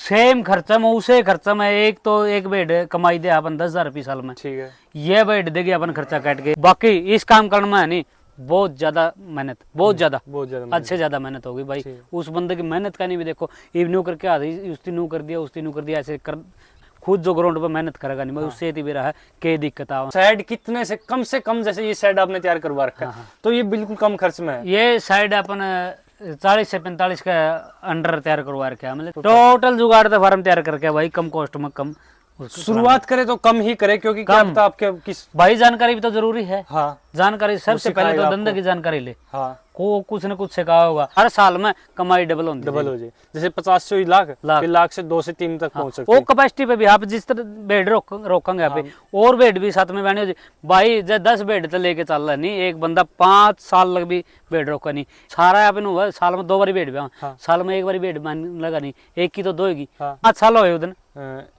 Same खर्चा में उसे खर्चा में एक बेड कमाई दे अपन 10,000 रुपये साल में। ठीक है। ये बेड देगी अपन खर्चा काट के। बाकी इस काम करने में है नहीं बहुत ज्यादा मेहनत, बहुत ज्यादा अच्छे ज्यादा मेहनत होगी भाई। उस बंदे की मेहनत का नहीं भी देखो, इवन्यू करके आ उसती नू कर दिया, उसती नू कर दिया, ऐसे कर खुद जो ग्राउंड पर मेहनत करेगा नहीं भाई उससे भी रहा है के दिक्कत आ। साइड कितने से कम जैसे ये साइड आपने तैयार करवा रखा है तो ये बिल्कुल कम खर्च में है। ये साइड अपन 40 से 45 का अंडर तैयार करवा रखा है, मतलब टोटल जुगाड़ तो फार्म तैयार करके भाई कम कॉस्ट में कम। शुरुआत करे तो कम ही करे क्योंकि क्या पता आपके किस भाई जानकारी भी तो जरूरी है। हाँ जानकारी सबसे पहले तो धंधे की जानकारी ले। हाँ को कुछ न कुछ सिखाया होगा, हर साल में कमाई डबल हो जाए। जैसे 50 से लाख फिर लाख से 2 से 3 तक पहुंच सकते वो कैपेसिटी पे भी आप जिस तरह बेड रोकेंगे यहाँ पे और बेड भी साथ में बने भाई। जब 10 बेड तो लेके चल रहा नहीं, एक बंदा 5 साल लग भी बेड रोका नहीं सारा यहाँ पे साल में 2 बारी बेड साल में 1 बारी बेड लगा नहीं, एक की तो 2 की 5 साल हो उधर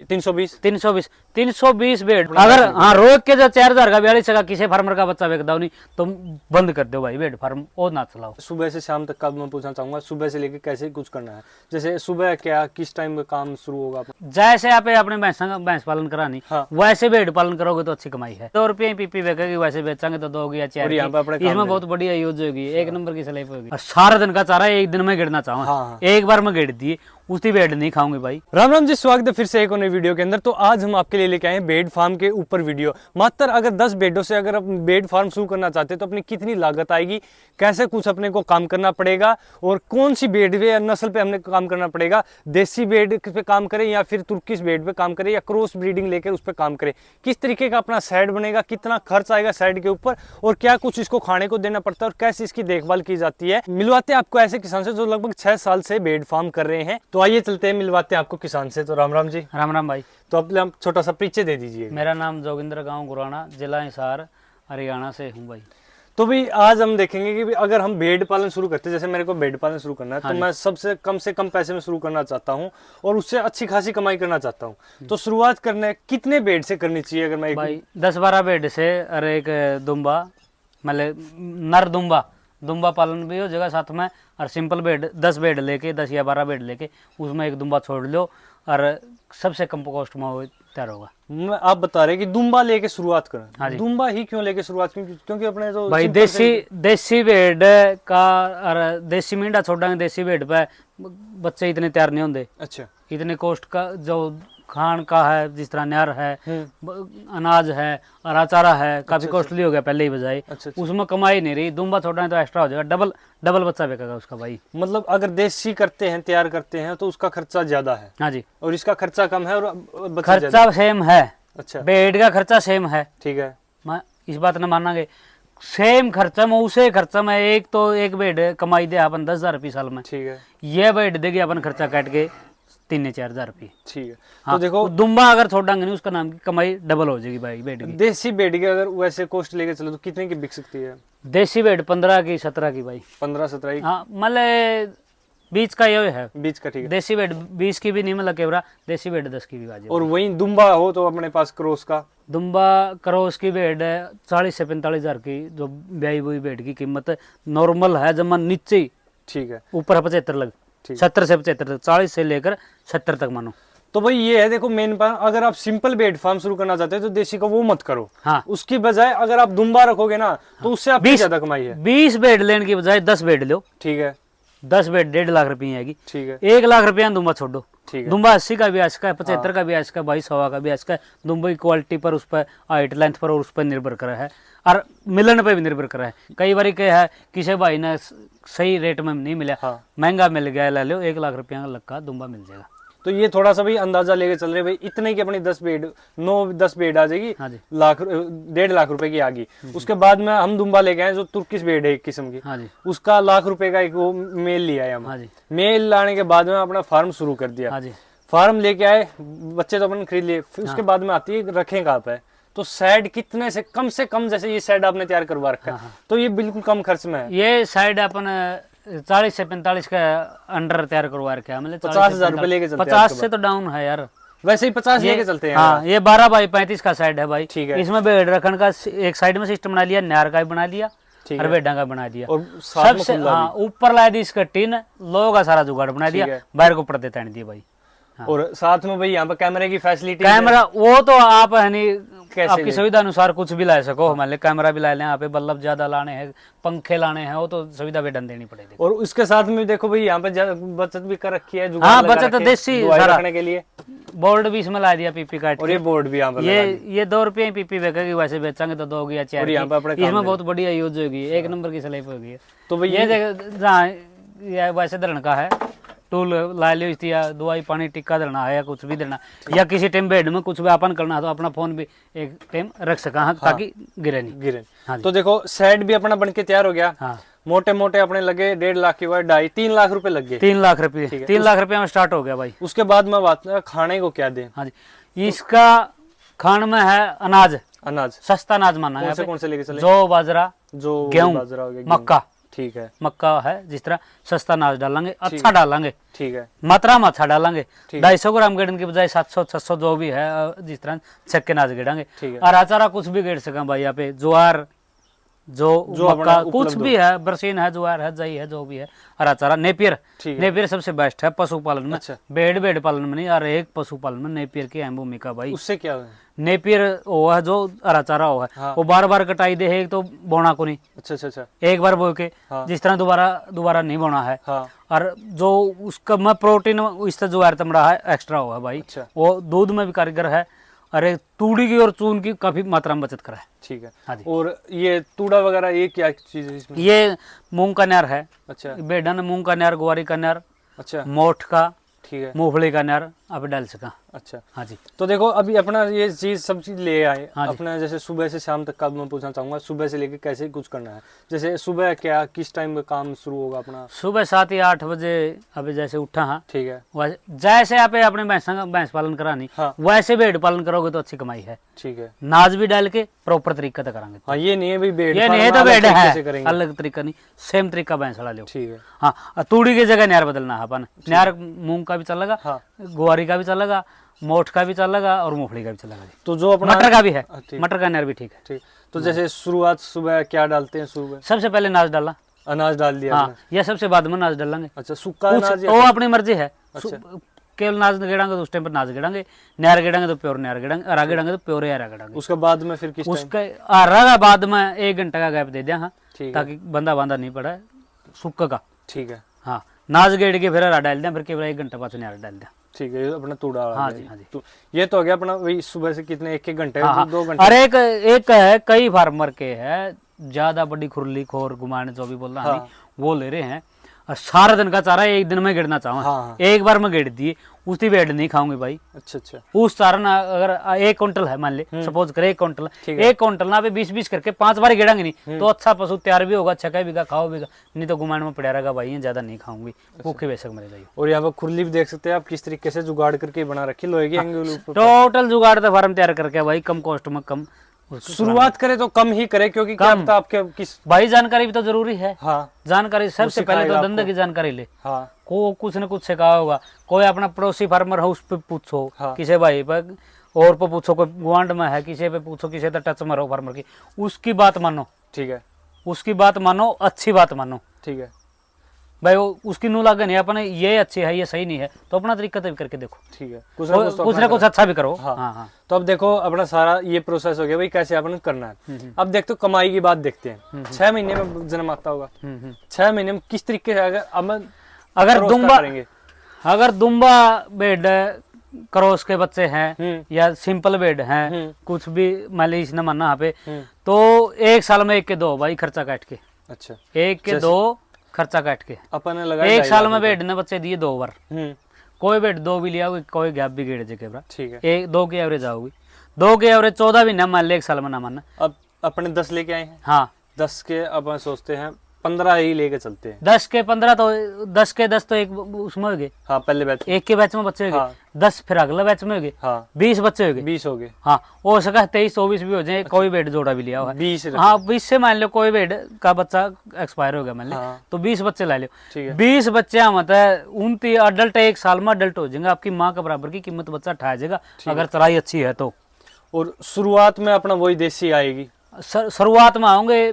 320 बेड। अगर हाँ रोक के जो 4,000 का 42 का किसी फार्मर का बच्चा बेच दो नहीं तो बंद कर दो भाई बेड फार्म और ना चलाओ। सुबह से शाम तक का मैं पूछना चाहूंगा, सुबह से लेके कैसे कुछ करना है, जैसे सुबह क्या किस टाइम में काम शुरू होगा? जैसे आप अपने भैंस पालन करानी वैसे बेड पालन करोगे तो अच्छी कमाई है। 2 रुपये पीपी बेचेगी, वैसे बेचेंगे तो 2 या 4। इसमें बहुत बढ़िया यूज होगी, 1 नंबर की सलाइफ होगी। सारा दिन का चारा एक दिन में गिरना चाहूंगा, एक बार में गिर दिए उसी बेड नहीं खाऊंगी भाई। राम राम जी, स्वागत है फिर से एक और नई वीडियो के अंदर। तो आज हम आपके लिए लेके आए हैं बेड फार्म के ऊपर वीडियो। मात्र अगर 10 बेडों से अगर आप बेड फार्म शुरू करना चाहते हैं तो अपनी कितनी लागत आएगी, कैसे कुछ अपने को काम करना पड़ेगा और कौन सी बेड पे या नस्ल पे हमने काम करना पड़ेगा, देसी बेड पे काम करें या फिर तुर्किश बेड पे काम करें या क्रॉस ब्रीडिंग लेकर उस पर काम करें, किस तरीके का अपना शेड बनेगा, कितना खर्च आएगा शेड के ऊपर और क्या कुछ इसको खाने को देना पड़ता है और कैसे इसकी देखभाल की जाती है। मिलवाते हैं आपको ऐसे किसान से जो लगभग 6 साल से बेड फार्म कर रहे हैं। तो आइए चलते हैं, मिलवाते हैं आपको किसान से। तो राम राम जी। राम राम भाई। तो अब छोटा सा परिचय दे दीजिए। मेरा नाम जोगिंदर, गांव गुराना, जिला हिसार, हरियाणा से हूँ भाई। तो भाई आज हम देखेंगे कि अगर हम बेड पालन शुरू करते हैं, जैसे मेरे को बेड पालन शुरू करना है तो मैं सबसे से कम पैसे में शुरू करना चाहता हूँ और उससे अच्छी खासी कमाई करना चाहता हूँ। तो शुरुआत करने कितने बेड से करनी चाहिए? अगर मैं भाई 10-12 बेड से और एक दुम्बा, मतलब नर दुम्बा पालन भी हो जगह साथ में, और सिंपल बेड 10 बेड लेके 10 या 12 बेड लेके उसमें एक दुम्बा छोड़ लो और सबसे कम कॉस्ट में वो तैयार होगा। आप बता रहे कि दुम्बा लेके शुरुआत करें। हाँ जी। दुम्बा ही क्यों लेके शुरुआत? क्योंकि अपने तो भाई देसी बेड का और देसी मींढा छोड़ेंगे देसी बेड पे बच्चे इतने तैयार नहीं होंगे। अच्छा। इतने कॉस्ट का जो खान का है, जिस तरह न्यार है, अनाज है और अचारा है, काफी कॉस्टली हो गया पहले ही बजाय। उसमें कमाई नहीं रही। दुम्बा छोड़ना है तो एक्स्ट्रा हो जाएगा, डबल बच्चा बेचेगा उसका भाई। मतलब अगर देसी करते हैं, तैयार करते हैं तो उसका खर्चा ज्यादा है। हाँ जी। और इसका खर्चा कम है और खर्चा सेम है। अच्छा। बेड का खर्चा सेम है। ठीक है, इस बात न मानांगे। सेम खर्चा में उसे खर्चा में एक बेड कमाई दे अपन 10,000 रुपये साल में। ठीक है। ये बेड देगी अपन खर्चा काट के 3-4 रुपये। ठीक है। हाँ, तो देखो दुम्बा अगर छोड़ेंगे नहीं उसका नाम की कमाई डबल हो जाएगी भाई बेड की। देसी बेड की अगर वैसे कॉस्ट लेके चलो तो कितने की बिक सकती है? देसी बेड 15 की 17 की भाई। 15-17 की। हाँ, मतलब बीच का ये है, बीच का। ठीक है। देसी बेड 20 की भी नहीं, मतलब केवरा देसी बेड 10 की भी बाजी। और वही दुम्बा हो तो अपने पास क्रॉस का दुम्बा क्रॉस की बेड 40 से 45 हजार की, जो ब्याई हुई बेड की कीमत नॉर्मल है जमा नीचे ही। ठीक है। ऊपर 75 लग 70 से 75 तक, 40 से लेकर 70 तक मानो। तो भाई ये है, देखो मेन बात, अगर आप सिंपल बेड फार्म शुरू करना चाहते हैं तो देसी का वो मत करो। हाँ। उसकी बजाय अगर आप दुम्बा रखोगे ना तो उससे आपकी ज्यादा कमाई है। 20 बेड लेने की बजाय 10 बेड लो। ठीक है। 10 बेड 1.5 लाख रुपये आएगी। ठीक है। 1 लाख रुपया दुम्बा छोड़ो। ठीक है। दुम्बा 80 का भी आज का है, 75 का भी आज का, 22 का भी आज का। दुम्बा की क्वालिटी पर, उस पर हाइट लेंथ पर और उस पर निर्भर करा है और मिलन पे भी निर्भर करा है। कई बार क्या है, किसी भाई ने सही रेट में नहीं मिला, महंगा मिल गया, ले लो 1 लाख रुपया का दुम्बा मिल जाएगा। तो ये थोड़ा सा भाई अंदाजा लेके चल रहे भाई, इतने की अपनी 10 बेड आ जाएगी। हाँ जी। 1.5 लाख रुपए की आ गई। उसके बाद में हम दुम्बा लेके आए जो तुर्किश बेड है एक किस्म की। हाँ जी। उसका 1 लाख रुपए का एक वो मेल लिया है हम। हाँ जी। मेल लाने के बाद में अपना फार्म शुरू कर दिया। हाँ जी। फार्म लेके आए, बच्चे तो अपन खरीद लिए, फिर उसके बाद में आती है रखें कहाँ पे, तो साइड कितने से कम जैसे ये साइड आपने तैयार करवा रखा है। तो ये बिल्कुल कम खर्च में है। ये साइड अपन 40 से 45 का अंडर तैयार करवा रखा है, मतलब 50,000 रुपए लेके चलते हैं। 50 से तो डाउन है यार, वैसे ही 50 लेके चलते हैं। हाँ, ये 12 बाई 35 का साइड है भाई। ठीक है। इसमें बेड रखने का एक साइड में सिस्टम बना लिया, न्यार का भी बना लिया और बेडा का बना दिया। सबसे ऊपर ला दी इसका टीन, लोगों का सारा जुगाड़ बना दिया, बाहर को पर्दे तान दिए भाई। और साथ में भाई यहाँ पे कैमरे की फैसिलिटी, कैमरा वो तो आप है नहीं कैसे आपकी सुविधा अनुसार कुछ भी ला सको, मान ली कैमरा भी ला लें, यहाँ पे बल्ब ज्यादा लाने हैं, पंखे लाने हैं, वो तो सुविधा बेडन देनी पड़ेगी। और उसके साथ में देखो भाई यहाँ पे बचत भी कर रखी है, हाँ बचत देसी सारा रखने के लिए। बोर्ड भी इसमें ला दिया पीपी काट और ये बोर्ड भी यहाँ पे ये 2 रुपये ही पीपी बेचेगी, वैसे बेचेंगे तो 2 या 4। इसमें बहुत बढ़िया यूज होगी, 1 नंबर की स्लेप होगी। तो भाई ये जहाँ वैसे धरण का है टूल ला लियो, या दवाई पानी टिक्का देना है या कुछ भी देना, या किसी टाइम बेड में कुछ भी अपन करना है तो अपना फोन भी एक टाइम रख सका है, ताकि गिरे नहीं। हाँ, तो देखो सेट भी अपना बनके तैयार हो गया। हाँ मोटे मोटे अपने लगे 1.5 लाख की, 2.5-3 लाख रुपए लग गए। 3 लाख रुपये, 3 लाख रुपये में स्टार्ट हो गया भाई। उसके बाद में बात खाने को क्या दें? हाँ जी, इसका खान में है अनाज, सस्ता अनाज माना है। कौन से लेके चले? जो बाजरा, जो गेहूं, मक्का, ठीक है, मक्का है, जिस तरह सस्ता अनाज डालेंगे, अच्छा डालेंगे, ठीक है, मात्रा में अच्छा डालेंगे। 250 ग्राम गेड़न की बजाय 700-600 जो भी है, जिस तरह छक्के अनाज गेड़ेंगे। और अचारा कुछ भी गेड़ सका भाई, यहाँ पे ज्वार, जो मक्का, कुछ भी है, बरसीन है, ज्वार है, जई है, जो भी है, हरा चारा। नेपियर सबसे बेस्ट है पशुपालन में। अच्छा। बेड पालन में नहीं, और एक पशुपालन में नेपियर की अहम भूमिका भाई। उससे क्या है? नेपियर वो है जो हरा चारा हो है। हाँ। वो बार कटाई दे है, एक तो बोना को नहीं। अच्छा। एक बार बो के। हाँ। जिस तरह दोबारा नहीं बोना है। हाँ। और जो उसका में प्रोटीन इससे जो तमड़ा है एक्स्ट्रा हुआ है भाई। अच्छा। वो दूध में भी कारीगर है, अरे तूड़ी की और चून की काफी मात्रा में बचत करा है। ठीक है। हाँ जी। और ये तूड़ा वगैरह ये क्या चीज है इसमें? ये मूंग का नार है। अच्छा। बेडन मूंग का नार, ग्वारी का नार, अच्छा, मोठ का, ठीक है, मूंगफली का नार आप डाल सका। अच्छा। हाँ जी। तो देखो अभी अपना ये चीज सब चीज ले आए। हाँ, अपना जैसे सुबह से शाम तक का मैं पूछना चाहूंगा, सुबह से लेके कैसे कुछ करना है? जैसे सुबह क्या किस टाइम में काम शुरू होगा अपना? सुबह 7 या 8 बजे अभी जैसे उठा। हाँ ठीक है। वैसे जैसे आप अपने भैंस पालन करानी। हाँ। वैसे भेड़ पालन करोगे तो अच्छी कमाई है। ठीक है। नाज भी डाल के प्रॉपर तरीके से कराएंगे। हाँ, ये नहीं है भाई भेड़, ये नहीं है तो भेड़ है, अलग तरीका नहीं, सेम तरीका भैंस वाला लो। ठीक है। हाँ, तूड़ी की जगह नार बदलना है अपन। नार मूंग का भी चलेगा, ग्वारी का भी चलेगा, मोठ का भी चलेगा और मूंगफली का भी चलेगा। तो जो अपना मटर का भी है, मटर का नार भी ठीक है। ठीक। तो जैसे शुरुआत सुबह क्या डालते हैं? सुबह सबसे पहले नाज डाला, अनाज डाल दिया। हाँ, या सबसे बाद में नाज डालेंगे। अच्छा, सूखा अनाज वो अपनी मर्जी है। केवल नाज गेड़ांगे तो उस टाइम पर नाज गेड़ांगे, नार गेड़ांगे तो प्योर नार गेड़ांगे, हरा गेड़ांगे तो प्योर हरा गेड़ांगे। उसके बाद में फिर किस उसके हरा का बाद में 1 घंटे का गैप दे दिया। हाँ, ताकि बंदा नहीं पड़ा सूखा का। ठीक है। हाँ, नाज गेड़ के फिर हरा डाल दिया, फिर केवल 1 घंटे बाद नार डाल दिया। ठीक है। अपना तूड़ा। हाँ जी, हाँ जी। तो ये तो हो गया अपना वही सुबह से कितने 1 घंटे, 2 घंटे। अरे एक है, कई फार्मर के है ज्यादा बड़ी खुरली खोर गुमान जो भी बोल रहा है वो ले रहे हैं, और सारा दिन का चारा एक दिन में गिरना चाहूँ। हाँ। एक बार में गिर दिए, उसकी बेड नहीं खाऊंगी भाई। अच्छा। उस चारा ना अगर 1 क्विंटल है मान ले, सपोज करे 1 क्विंटल, 1 क्विंटल ना 20-20 करके 5 बार गिरांगे नहीं तो अच्छा पशु तैयार भी होगा, अच्छा भी खाओ भी, नहीं तो गुमान में पड़ा रहेगा भाई, ज्यादा नहीं खाऊंगी, भूखे बेशक मरे जाइए। और यहाँ पर खुरली भी देख सकते हैं आप किस तरीके से जुगाड़ करके बना रखी लोहे की। टोटल जुगाड़ तो फार्म तैयार करके भाई, कम कॉस्ट में कम शुरुआत करे तो कम ही करे, क्योंकि क्या पता आपके किस भाई जानकारी भी तो जरूरी है। हाँ, जानकारी सबसे पहले तो धंधे की जानकारी ले। हाँ, को कुछ न कुछ सिखाया होगा, कोई अपना पड़ोसी फार्मर है उस पे पूछो। हाँ, किसी भाई पर और पे पूछो, कोई गुआंड में है किसी पे पूछो, किसी तो टच में रहो फार्मर की, उसकी बात मानो। ठीक है। उसकी बात मानो, अच्छी बात मानो। ठीक है भाई, वो उसकी नू लागन है, अपने ये अच्छी है ये सही नहीं है तो अपना तरीका तो करके देखो। ठीक है। कुछ ना कुछ अच्छा भी करो। हाँ। तो अब देखो अपना सारा ये प्रोसेस हो गया भाई, कैसे अपन करना है। अब देखते हो कमाई की बात देखते हैं। 6 महीने में जन्म आता होगा। 6 महीने में किस तरीके से अगर दुम्बा बेड क्रॉस के बच्चे हैं या सिंपल बेड हैं, कुछ भी मान लीजिए इसने मानना यहाँ पे, तो 1 साल में 1 के 2 भाई खर्चा काट के। अच्छा, 1 के 2 खर्चा काट के अपन लगा 1 साल में बेड ने बच्चे दिए 2 बार। कोई बेड 2 भी लिया, कोई गैप भी गेड़ जे के। ठीक है। 1-2 की एवरेज आओगी, 2 की एवरेज 14 भी ना मान ले 1 साल में ना मानना। अब अपने 10 लेके आए हैं। हाँ, 10 के अपन सोचते हैं 15 ही लेके चलते हैं। 10 के 15 तो 10 के 10 तो एक उसमें हो गए। हाँ, पहले बैच, एक के बैच में बच्चे हो गए। हाँ। 10 फिर अगले बैच में हो गए। हाँ। 20 बच्चे हो गए। 20 हो गए। हाँ, हो सका 23-24 भी हो जाए। अच्छा। कोई बेड जोड़ा भी लिया हुआ है 20। हाँ, 20 से मान लो कोई बेड का बच्चा एक्सपायर हो गया मान लो। हाँ। तो 20 बच्चे ला लो। 20 बच्चे मतलब 29 अडल्ट 1 साल में अडल्ट हो जाएंगे, आपकी माँ के बराबर की कीमत बच्चा ठा जाएगा अगर चराई अच्छी है तो। और शुरुआत में अपना वही देसी आएगी। शुरुआत में आओगे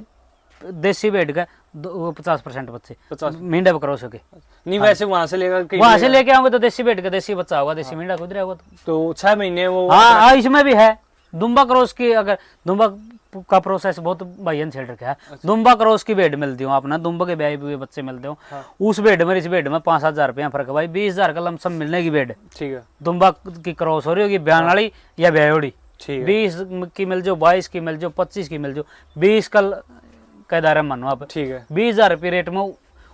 देसी भेड़ का 50% बच्चे 50 मींढा क्रॉस होके। नहीं वैसे वहां से लेकर कहीं वहां से लेके आओगे तो देसी भेड़ का देसी बच्चा होगा, देसी मींढा खुद रहेगा। तो 6 महीने वो हाँ इसमें भी है दुम्बा क्रॉस की। अगर दुम्बा का प्रोसेस बहुत भाईयन छेड़ रखा है। दुम्बा क्रॉस की भेड़ मिलती हो अपना, दुम्बा के ब्याए हुए बच्चे मिलते हो। उस भेड़ में इस भेड़ में 5-7 रुपया फर्क है भाई। 20,000 का लमसम मिलने की भेड़, ठीक है, दुम्बा की क्रॉस हो रही होगी ब्यान वाली या ब्यायोड़ी। ठीक है, 20 की मिल जाओ, 22 की मिल जाओ, 25 की मिल जाओ, 20 का दायरा मानो आप, ठीक है, 20,000 रुपये रेट में।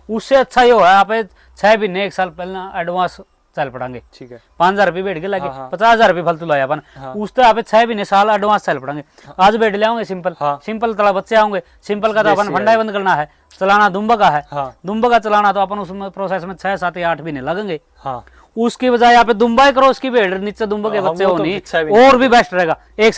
उससे अच्छा ये है आप 6 महीने 1 साल पहले एडवांस चल पड़ेंगे। ठीक है, 5,000 रुपये बैठ के लगे, हाँ। 50,000 रुपये फालतू लाया अपन। उस तो आप 6 महीने साल एडवांस चल पड़ेंगे। आज बैठ ले आओगे सिंपल, सिंपल तला बच्चे आओगे सिंपल का, तो अपन फंडा बंद करना है। चलाना दुम्बा का है, दुम्बा का चलाना तो अपन उसमें प्रोसेस में 6, 7 या 8 महीने लगेंगे। उसकी बजाय यहाँ पे दुम्बा क्रॉस की भेड़ नीचे दुम्बा के बच्चे होनी और भी बेस्ट रहेगा। 1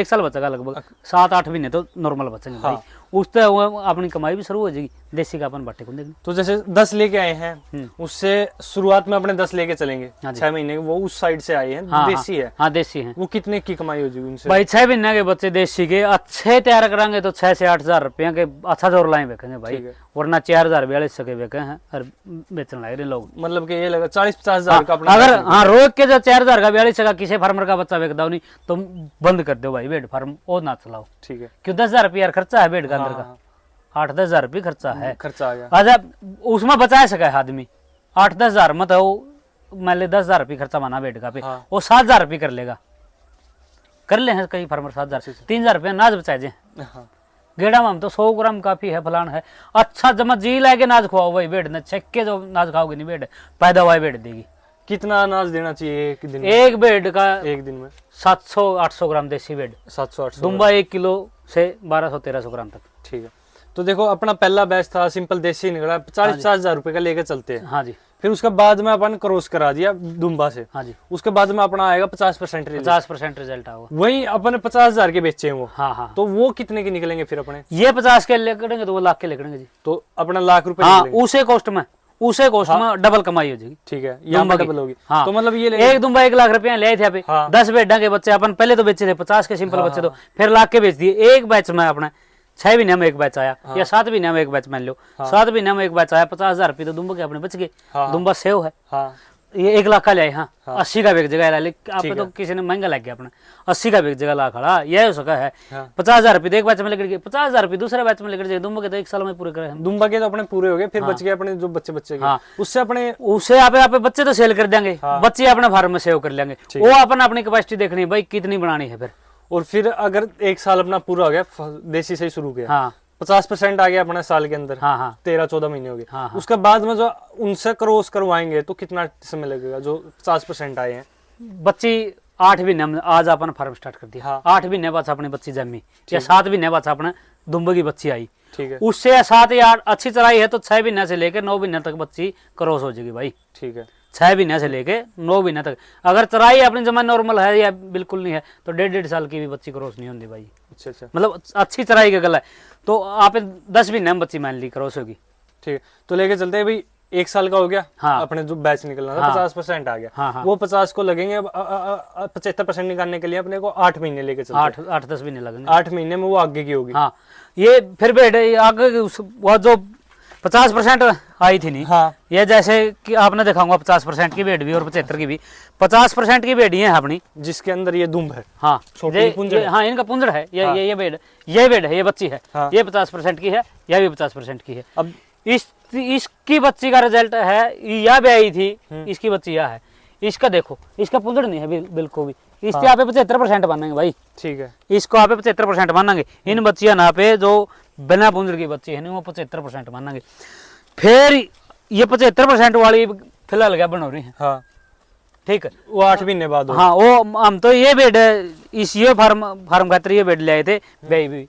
साल बचेगा लगभग, 7-8 महीने तो नॉर्मल बचेंगे भाई। उससे अपनी कमाई भी शुरू हो जाएगी। देसी का अपन बाटे को देंगे। तो जैसे 10 लेके आए हैं, उससे शुरुआत में अपने 10 लेके चलेंगे, 6 महीने वो उस साइड से आए हैं, देसी है। हाँ देसी है। वो कितने की कमाई हो जाएगी उनसे भाई? 6 महीने के बच्चे देसी के अच्छे तैयार कराएंगे तो 6 से 8,000 रुपया के अच्छा जोर लाए बेचेंगे भाई। वरना 4,000 42 के बेचे हैं और बेचने लग रहे लोग। मतलब कि ये लगा 40-50,000 का अपना। अगर हाँ रोक के जो 4,000 का 42 का किसी फार्मर का बच्चा बेचता नहीं तो बंद कर दो भाई भेड़ फार्म और ना चलाओ। ठीक है, क्यों 10,000 रुपया खर्चा है भेड़ का अंदर का, 8-10 हजार रुपये खर्चा है। खर्चा आ गया। अच्छा उसमें बचा सका है आदमी 8-10 हजार मत मान ले 10,000 रुपये खर्चा माना भेड़ का पे, वो 7,000 रुपये कर लेगा, कर ले हैं कई फार्मर 7,000 से 3,000 रुपया नाज बचा जे। गेड़ा में हम तो 100 ग्राम काफी है फलान है। अच्छा जमा जी लाके नाज खुआओ भाई भेड़ ने, छक्के जो नाज खाओगे नहीं भेड़ पैदा हुआ भेड़ देगी। कितना अनाज देना चाहिए एक दिन में? एक भेड़ का एक दिन में 700-800 ग्राम देसी भेड़, 700-800 दुम्बा 1 किलो से 1200-1300 ग्राम तक। ठीक है, तो देखो अपना पहला बैच था सिंपल देसी निकला, 40-50 हजार रुपए का लेके चलते हैं। हाँ जी। फिर उसके बाद में अपन क्रॉस करा दिया दुम्बा से। हाँ जी। उसके बाद में अपना आएगा 50% 50% रिजल्ट आएगा। वही अपने 50,000 के बेचे हैं वो। हाँ। तो वो कितने के निकलेंगे फिर अपने? ये 50 के लेकड़ेंगे तो वो लाख के लेकड़ेंगे जी। तो अपना लाख रुपए हाँ, उसे कॉस्ट में डबल कमाई हो जाएगी। ठीक है, यहाँ पे डबल होगी। हाँ। तो मतलब ये एक दुम्बा 1 लाख रुपया ले आए थे। 10 बेडा के बच्चे अपन पहले तो बेचे थे 50 के सिंपल बच्चे, तो फिर लाख के बेच दिए। एक बैच में अपना 6 महीने में एक बैच आया या 7 महीने में एक बैच मान लो, 7 महीने में एक बैच आया, 50,000 रुपये तो दुम्बा के अपने बच गए। दुम्बा सेव है, ये 1 लाख का ले आए। हाँ 80 का बेच जगह आप तो किसी ने महंगा लग गया अपना, 80 का बेच जगह लाख खड़ा यह हो सका है। 50,000 रुपये एक बैच में लेकर गए, 50,000 रुपये दूसरे बैच में लेकर जाए। दुम्बा के तो 1 साल में पूरे करे हम। दुम्बा के तो अपने पूरे हो गए, फिर बच गए अपने जो बच्चे उससे अपने आप बच्चे तो सेल कर देंगे, बच्चे अपने फार्म में सेव कर लेंगे। वो अपन अपनी कैपेसिटी देखनी है भाई कितनी बनानी है फिर। और फिर अगर 1 साल अपना पूरा हो गया देसी से ही शुरू किया, 50% आ गया अपने साल के अंदर, 13-14 महीने हो गए। उसके बाद में जो उनसे क्रॉस करवाएंगे तो कितना समय लगेगा जो 50% आए हैं? बच्ची 8 महीने में आज अपन फार्म स्टार्ट कर दिया। 8 महीने बाद अपनी बच्ची जमी या 7 महीने बाद अपने दुम्बा की बच्ची आई। ठीक है, उससे 7 या 8 अच्छी चलाई है तो 6 महीने से लेकर 9 महीने तक बच्ची क्रॉस हो जाएगी भाई। ठीक है, 6 महीने से लेके 9 महीने तक। अगर चराई अपनी जमा नॉर्मल है या बिल्कुल नहीं है तो 1.5 साल की भी बच्ची क्रॉस नहीं होती भाई। अच्छा, मतलब अच्छी चराई का गला है तो आप 10 महीने में बच्ची मान ली क्रॉस होगी। ठीक है, तो लेके चलते हैं भाई। 1 साल का हो गया। अपने जो बैच निकलना था 50% आ गया। वो 50 को लगेंगे 75% निकालने के लिए अपने को 8 महीने लेके चलते हैं। 8-10 महीने लगेंगे। 8 महीने में वो आगे की होगी। हाँ ये फिर बैठे आगे वो जो 50% आई थी नहीं। ये जैसे कि आपने दिखाऊंगा 50% की बेड भी और 75 की भी। 50% की बेड है अपनी जिसके अंदर ये दुम्ब है। हाँ छोटी पुंजड़। हाँ इनका पुंजड़ है ये बेड है, ये बच्ची है। ये 50% की है, यह भी 50% की है। अब इसकी बच्ची का रिजल्ट है यह भी आई थी, इसकी बच्ची यह है। इसका देखो इसका पुंजड़ नहीं है बिल्कुल भी। इससे आप 75% मानेंगे भाई। ठीक है, इसको आप 75% मानेंगे। इन बच्चियां ना पे जो बिना पुंजड़ की बच्ची है नहीं वो 75% मानेंगे। फिर ये 75% वाली फिलहाल क्या बन रही है। ठीक है, वो 8 महीने बाद। हाँ वो हम तो ये बेड इस ये फार्म खातर ये बेड ले आए थे भाई भी।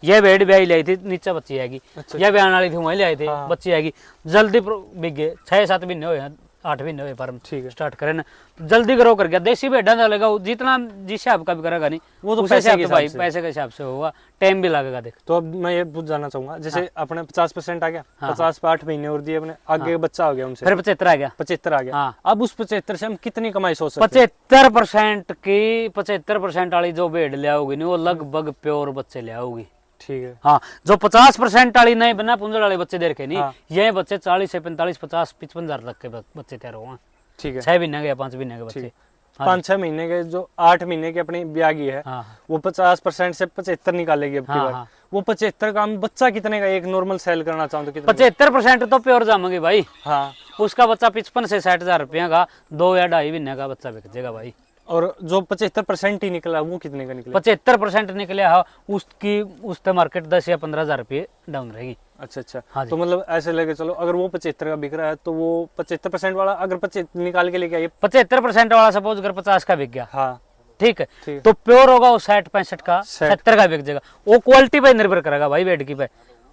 ये बेड ब्याई लाई थी, नीचे बच्ची आएगी। यह ब्यान वाली थी वहीं ले आए थे। बच्ची आएगी जल्दी बिक गए। 6-7 महीने हुए, 8 महीने हुए फार्म स्टार्ट करे ना, जल्दी ग्रो कर गया। देसी भेड़ा लगेगा जितना जिस हिसाब का भी करेगा नहीं वो तो पैसे के हिसाब से होगा, टाइम भी लगेगा। देख तो अब मैं ये पूछ जाना चाहूंगा जैसे अपने 50% आ गया, 50 पे 8 महीने और दिए अपने, आगे बच्चा हो गया उनसे, फिर 75 आ गया। 75 आ गया। अब उस 75 से हम कितनी कमाई सोच सकते हैं? 75% की 75% वाली जो भेड़ ले आओगी नहीं वो लगभग प्योर बच्चे ले आओगी। ठीक है। हाँ, जो 50% वाली नहीं बना पुंजड़ वाले बच्चे दे रखे नहीं, हाँ। ये बच्चे 40 से 45, 50, 55 हजार तक के बच्चे तैयार हुए। ठीक है। 6 महीने के या 5 महीने के बच्चे। 5-6 महीने के जो 8 महीने की अपनी ब्यागी है, हाँ। वो 50% से 75 निकालेगी अब की हाँ, बार। हाँ। वो 75 का हम बच्चा कितने का एक नॉर्मल सेल करना चाहूँ तो कितने का? 75% तो प्योर जामेंगे भाई। हाँ। उसका बच्चा 55 से 60 हजार रुपया का 2 या 2.5 महीने का बच्चा बिक जाएगा भाई। और जो 75% ही निकला वो कितने का निकला? 75% निकले हाँ, उसकी उससे मार्केट 10 या 15 हजार रुपये डाउन रहेगी। अच्छा अच्छा। हाँ जी। तो मतलब ऐसे लेके चलो, अगर वो 75 का बिक रहा है तो वो 75% वाला अगर 25 निकाल के लेके आइए। 75% वाला सपोज अगर 50 का बिक गया, हाँ ठीक है, ठीक है। तो प्योर होगा वो 60-65 का, 60 70 का बिक जाएगा। वो क्वालिटी पे निर्भर करेगा भाई, बेड की पे,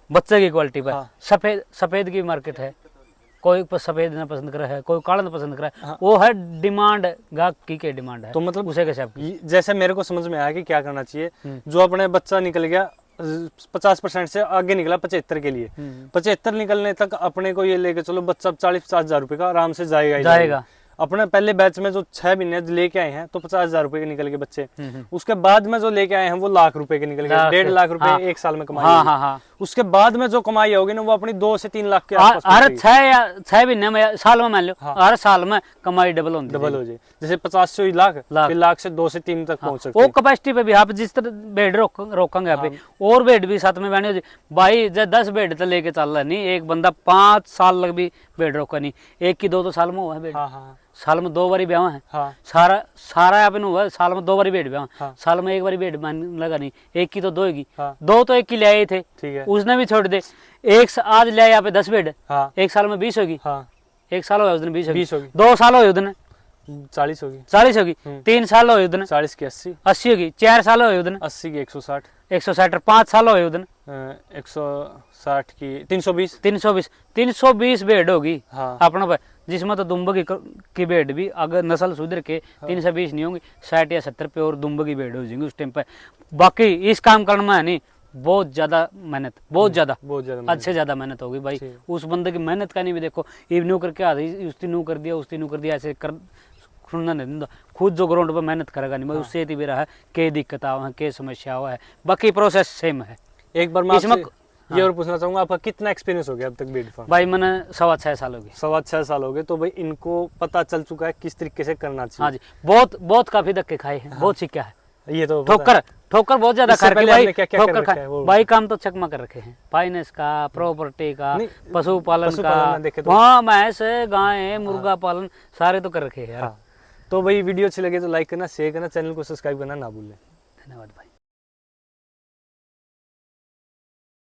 बच्चे की क्वालिटी पे। हाँ। सफेद की मार्केट है, कोई सफेद ना पसंद करे है, कोई काला ना पसंद करे है। हाँ। वो है डिमांड, गाहकी के डिमांड है, तो मतलब उसे कैसे आपकी। जैसे मेरे को समझ में आया कि क्या करना चाहिए, जो अपने बच्चा निकल गया 50% से आगे निकला 75 के लिए, 75 निकलने तक अपने को ये लेके चलो बच्चा 40-50 हजार रुपए का आराम से जाएगा ही जाएगा। अपने पहले बैच में जो 6 महीने लेके आए हैं तो 50 हजार रुपए के निकल के बच्चे, उसके बाद में जो लेके आए हैं वो लाख रुपए के निकल गए, 1.5 लाख रुपए हाँ। एक साल में कमाई हाँ होगी। हाँ हाँ। उसके बाद में जो कमाई होगी ना वो अपनी 2 से 3 लाख के आसपास हर पहुंचेगी। 6 महीने में, साल में मान लो, हाँ। हर साल में कमाई डबल होती डबल हो जाए, जैसे 50 से लाख, फिर लाख से 2 से 3 तक पहुंच सकते वो हैं। कैपेसिटी पे भी आप जिस तरह बेड रोकेंगे यहाँ पे, और बेड भी साथ में बने भाई। जब 10 बेड तो लेके चल रहा नहीं, एक बंदा 5 साल लग भी बेड रोका नहीं, एक की 2 तो साल में हुआ है बेड। हाँ हाँ साल में 2 बारी ब्याह है। हाँ सारा यहाँ पे हुआ, साल में 2 बारी बेड ब्याह, हाँ। साल में 1 बारी बेड लगा नहीं, एक की तो 2 होगी, हाँ। 2 तो एक की ले आए थे, ठीक है। उसने भी छोड़ दे। आज ले आए यहाँ पे 10 बेड, हाँ एक साल में 20 होगी, हाँ 1 साल हो उस दिन 20 20 होगी, 2 साल हो उस दिन 40 होगी, 40 होगी, 3 साल हो उस दिन 40 की 80, 80 होगी, 4 साल हो उस दिन 80 की 160, 160, 5 साल हो उस दिन 160 की 320, 320 बेड होगी हाँ अपना पे, जिसमें तो दुम्ब की बेड भी अगर नस्ल सुधर के 320 नहीं होंगी, 60 या 70 पे और दुम्ब की बेड हो जाएंगी उस टाइम पे। बाकी इस काम करने में है नहीं, बहुत ज्यादा मेहनत, बहुत ज्यादा हद से ज्यादा मेहनत होगी भाई। उस बंदे की मेहनत का नहीं भी देखो, ये न्यू करके आ रही, उसने न्यू कर दिया, उसने न्यू कर दिया, ऐसे कर सुनना नहीं देता। खुद जो ग्राउंड पे मेहनत करेगा नहीं, उससे भी रहा है के दिक्कत हुआ है, के समस्या हुआ है, बाकी प्रोसेस सेम है। एक बार मैं आपसे ये और पूछना चाहूंगा, आपका कितना एक्सपीरियंस हो गया अब तक बेड फार्म? भाई मैंने 6.5 साल हो गए। 6.5 साल हो गए, तो भाई इनको पता चल चुका है किस तरीके से करना चाहिए। हाँ जी, बहुत काफी धक्के खाए हैं, बहुत सीखा है। ये तो ठोकर बहुत ज्यादा इससे कर पहले भाई, आपने क्या-क्या कर ठोकर रखा है वो? भाई काम तो चकमा कर रखे हैं, फाइनेंस का, प्रॉपर्टी का, पशुपालन में देखे का, तो- वहाँ भैंस गाय मुर्गा पालन सारे तो कर रखे हैं यार। हाँ। तो भाई वीडियो अच्छी लगे तो लाइक करना, शेयर करना, चैनल को सब्सक्राइब करना ना भूलें। धन्यवाद भाई।